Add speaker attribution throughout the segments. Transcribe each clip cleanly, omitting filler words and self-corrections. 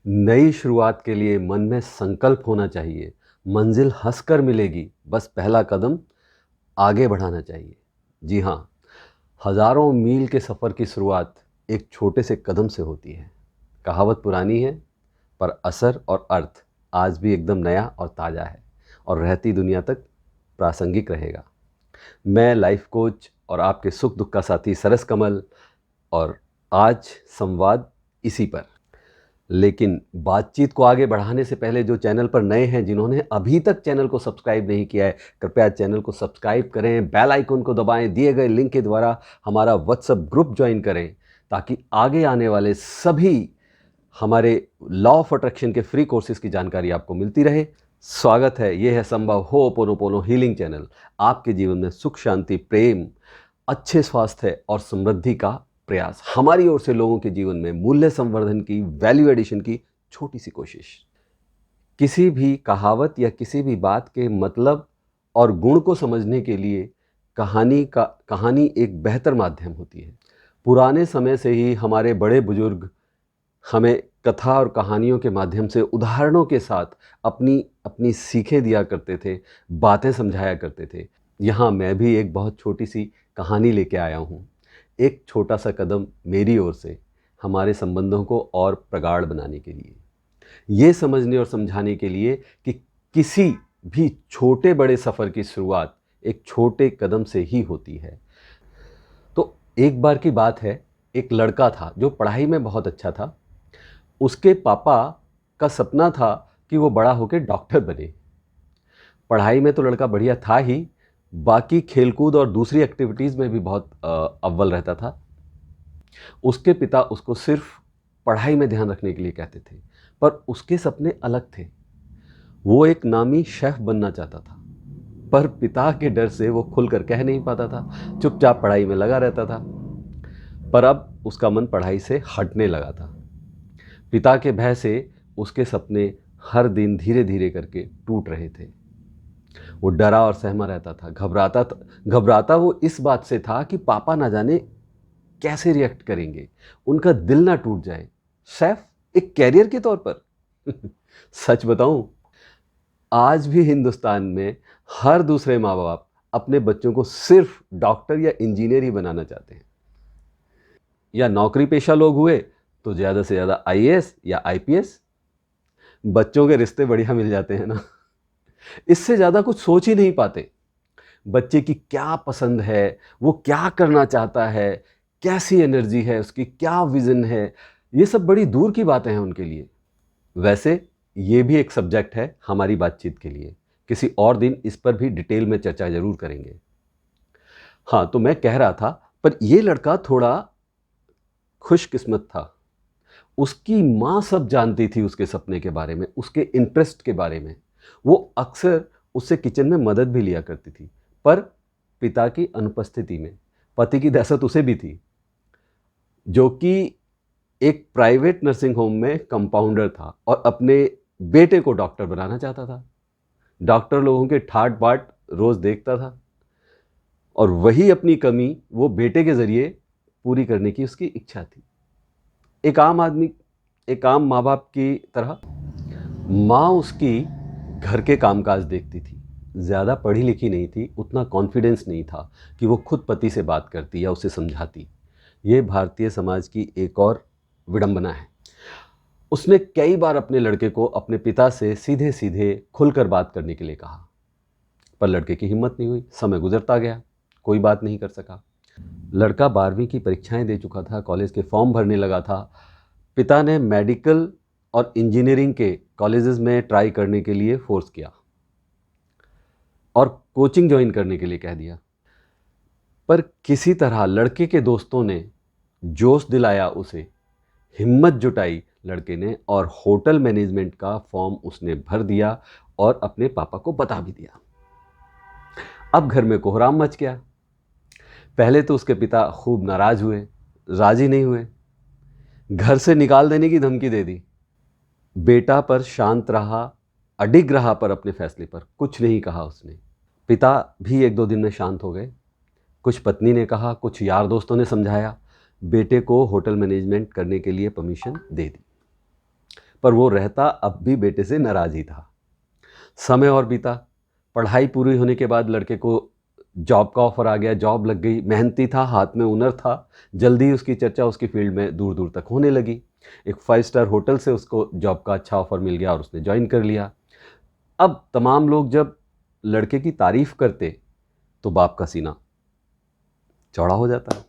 Speaker 1: नई शुरुआत के लिए मन में संकल्प होना चाहिए। मंजिल हंसकर मिलेगी, बस पहला कदम आगे बढ़ाना चाहिए। जी हाँ, हज़ारों मील के सफ़र की शुरुआत एक छोटे से कदम से होती है। कहावत पुरानी है, पर असर और अर्थ आज भी एकदम नया और ताज़ा है और रहती दुनिया तक प्रासंगिक रहेगा। मैं लाइफ कोच और आपके सुख दुख का साथी सरस कमल, और आज संवाद इसी पर। लेकिन बातचीत को आगे बढ़ाने से पहले जो चैनल पर नए हैं, जिन्होंने अभी तक चैनल को सब्सक्राइब नहीं किया है, कृपया चैनल को सब्सक्राइब करें, बेल आइकन को दबाएं, दिए गए लिंक के द्वारा हमारा व्हाट्सएप ग्रुप ज्वाइन करें, ताकि आगे आने वाले सभी हमारे लॉ ऑफ अट्रैक्शन के फ्री कोर्सेज की जानकारी आपको मिलती रहे। स्वागत है, ये है संभव होओपोनोपोनो हीलिंग चैनल, आपके जीवन में सुख, शांति, प्रेम, अच्छे स्वास्थ्य और समृद्धि का प्रयास। हमारी ओर से लोगों के जीवन में मूल्य संवर्धन की, वैल्यू एडिशन की छोटी सी कोशिश। किसी भी कहावत या किसी भी बात के मतलब और गुण को समझने के लिए कहानी एक बेहतर माध्यम होती है। पुराने समय से ही हमारे बड़े बुजुर्ग हमें कथा और कहानियों के माध्यम से, उदाहरणों के साथ अपनी अपनी सीखें दिया करते थे, बातें समझाया करते थे। यहाँ मैं भी एक बहुत छोटी सी कहानी लेके आया हूँ। एक छोटा सा कदम मेरी ओर से हमारे संबंधों को और प्रगाढ़ बनाने के लिए, ये समझने और समझाने के लिए कि किसी भी छोटे बड़े सफ़र की शुरुआत एक छोटे कदम से ही होती है। तो एक बार की बात है, एक लड़का था जो पढ़ाई में बहुत अच्छा था। उसके पापा का सपना था कि वो बड़ा होकर डॉक्टर बने। पढ़ाई में तो लड़का बढ़िया था ही, बाकी खेलकूद और दूसरी एक्टिविटीज़ में भी बहुत अव्वल रहता था। उसके पिता उसको सिर्फ पढ़ाई में ध्यान रखने के लिए कहते थे, पर उसके सपने अलग थे। वो एक नामी शेफ़ बनना चाहता था, पर पिता के डर से वो खुलकर कह नहीं पाता था, चुपचाप पढ़ाई में लगा रहता था। पर अब उसका मन पढ़ाई से हटने लगा था। पिता के भय से उसके सपने हर दिन धीरे धीरे करके टूट रहे थे। वो डरा और सहमा रहता था, घबराता वो इस बात से था कि पापा ना जाने कैसे रिएक्ट करेंगे, उनका दिल ना टूट जाए, शेफ एक कैरियर के तौर पर। सच बताऊं, आज भी हिंदुस्तान में हर दूसरे माँ बाप अपने बच्चों को सिर्फ डॉक्टर या इंजीनियर ही बनाना चाहते हैं, या नौकरी पेशा लोग हुए तो ज़्यादा से ज़्यादा आईएएस या आईपीएस। बच्चों के रिश्ते बढ़िया मिल जाते हैं ना, इससे ज़्यादा कुछ सोच ही नहीं पाते। बच्चे की क्या पसंद है, वो क्या करना चाहता है, कैसी एनर्जी है उसकी, क्या विज़न है, ये सब बड़ी दूर की बातें हैं उनके लिए। वैसे ये भी एक सब्जेक्ट है हमारी बातचीत के लिए, किसी और दिन इस पर भी डिटेल में चर्चा ज़रूर करेंगे। हाँ, तो मैं कह रहा था, पर ये लड़का थोड़ा खुशकिस्मत था। उसकी माँ सब जानती थी उसके सपने के बारे में, उसके इंटरेस्ट के बारे में। वो अक्सर उससे किचन में मदद भी लिया करती थी, पर पिता की अनुपस्थिति में। पति की दहशत उसे भी थी, जो कि एक प्राइवेट नर्सिंग होम में कंपाउंडर था और अपने बेटे को डॉक्टर बनाना चाहता था। डॉक्टर लोगों के ठाट बाट रोज़ देखता था, और वही अपनी कमी वो बेटे के ज़रिए पूरी करने की उसकी इच्छा थी। एक आम आदमी, एक आम माँ बाप की तरह माँ उसकी घर के कामकाज देखती थी। ज़्यादा पढ़ी लिखी नहीं थी, उतना कॉन्फिडेंस नहीं था कि वो खुद पति से बात करती या उसे समझाती। ये भारतीय समाज की एक और विडंबना है। उसने कई बार अपने लड़के को अपने पिता से सीधे सीधे खुलकर बात करने के लिए कहा, पर लड़के की हिम्मत नहीं हुई। समय गुजरता गया, कोई बात नहीं कर सका। लड़का 12वीं की परीक्षाएं दे चुका था, कॉलेज के फॉर्म भरने लगा था। पिता ने मेडिकल और इंजीनियरिंग के कॉलेजेस में ट्राई करने के लिए फोर्स किया और कोचिंग ज्वाइन करने के लिए कह दिया, पर किसी तरह लड़के के दोस्तों ने जोश दिलाया उसे, हिम्मत जुटाई लड़के ने, और होटल मैनेजमेंट का फॉर्म उसने भर दिया और अपने पापा को बता भी दिया। अब घर में कोहराम मच गया। पहले तो उसके पिता खूब नाराज हुए, राजी नहीं हुए, घर से निकाल देने की धमकी दे दी। बेटा पर शांत रहा, अडिग रहा, पर अपने फैसले पर कुछ नहीं कहा उसने। पिता भी 1-2 दिन में शांत हो गए। कुछ पत्नी ने कहा, कुछ यार दोस्तों ने समझाया, बेटे को होटल मैनेजमेंट करने के लिए परमिशन दे दी। पर वो रहता अब भी बेटे से नाराज़ ही था। समय और बीता। पढ़ाई पूरी होने के बाद लड़के को जॉब का ऑफ़र आ गया, जॉब लग गई। मेहनती था, हाथ में हुनर था। जल्दी ही उसकी चर्चा उसकी फ़ील्ड में दूर-दूर तक होने लगी। एक 5 स्टार होटल से उसको जॉब का अच्छा ऑफ़र मिल गया और उसने जॉइन कर लिया। अब तमाम लोग जब लड़के की तारीफ़ करते, तो बाप का सीना चौड़ा हो जाता।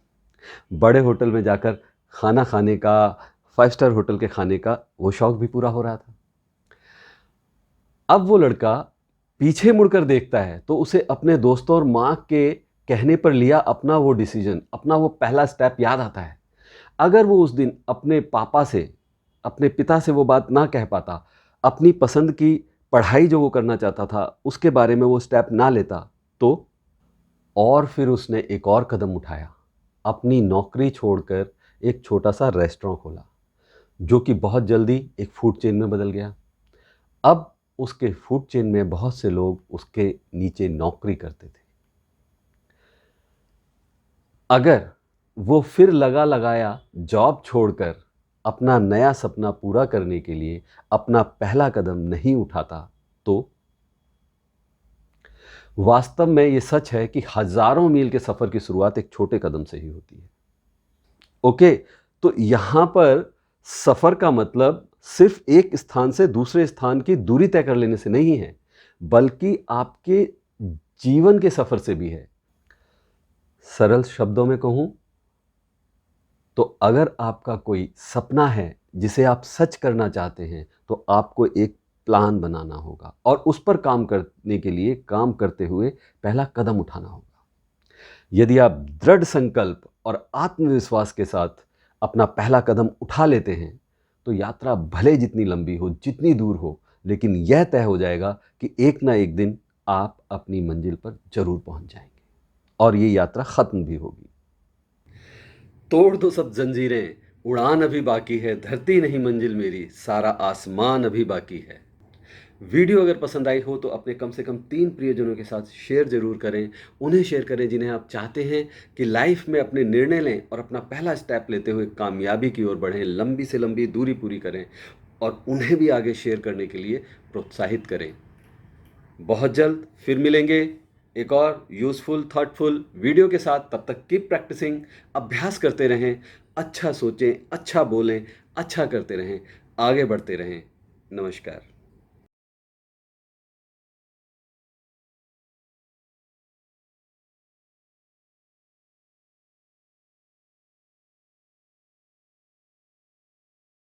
Speaker 1: बड़े होटल में जाकर खाना खाने का, 5 स्टार होटल के खाने का वो शौक़ भी पूरा हो रहा था। अब वो लड़का पीछे मुड़कर देखता है तो उसे अपने दोस्तों और माँ के कहने पर लिया अपना वो डिसीजन, अपना वो पहला स्टेप याद आता है। अगर वो उस दिन अपने पापा से, अपने पिता से वो बात ना कह पाता, अपनी पसंद की पढ़ाई जो वो करना चाहता था उसके बारे में वो स्टेप ना लेता, तो और फिर उसने एक और कदम उठाया। अपनी नौकरी छोड़कर एक छोटा सा रेस्टोरेंट खोला, जो कि बहुत जल्दी एक फूड चेन में बदल गया। अब उसके फूड चेन में बहुत से लोग उसके नीचे नौकरी करते थे। अगर वो फिर लगा लगाया जॉब छोड़कर अपना नया सपना पूरा करने के लिए अपना पहला कदम नहीं उठाता, तो वास्तव में ये सच है कि हजारों मील के सफर की शुरुआत एक छोटे कदम से ही होती है। ओके, तो यहां पर सफर का मतलब सिर्फ एक स्थान से दूसरे स्थान की दूरी तय कर लेने से नहीं है, बल्कि आपके जीवन के सफर से भी है। सरल शब्दों में कहूं तो अगर आपका कोई सपना है जिसे आप सच करना चाहते हैं, तो आपको एक प्लान बनाना होगा और उस पर काम करने के लिए काम करते हुए पहला कदम उठाना होगा। यदि आप दृढ़ संकल्प और आत्मविश्वास के साथ अपना पहला कदम उठा लेते हैं, तो यात्रा भले जितनी लंबी हो, जितनी दूर हो, लेकिन यह तय हो जाएगा कि एक ना एक दिन आप अपनी मंजिल पर जरूर पहुंच जाएंगे और ये यात्रा खत्म भी होगी। तोड़ दो सब जंजीरें, उड़ान अभी बाकी है, धरती नहीं मंजिल मेरी, सारा आसमान अभी बाकी है। वीडियो अगर पसंद आई हो तो अपने कम से कम 3 प्रियजनों के साथ शेयर ज़रूर करें। उन्हें शेयर करें जिन्हें आप चाहते हैं कि लाइफ में अपने निर्णय लें और अपना पहला स्टेप लेते हुए कामयाबी की ओर बढ़ें, लंबी से लंबी दूरी पूरी करें और उन्हें भी आगे शेयर करने के लिए प्रोत्साहित करें। बहुत जल्द फिर मिलेंगे एक और यूज़फुल थॉटफुल वीडियो के साथ। तब तक कीप प्रैक्टिसिंग, अभ्यास करते रहें, अच्छा सोचें, अच्छा बोलें, अच्छा करते रहें, आगे बढ़ते रहें। नमस्कार।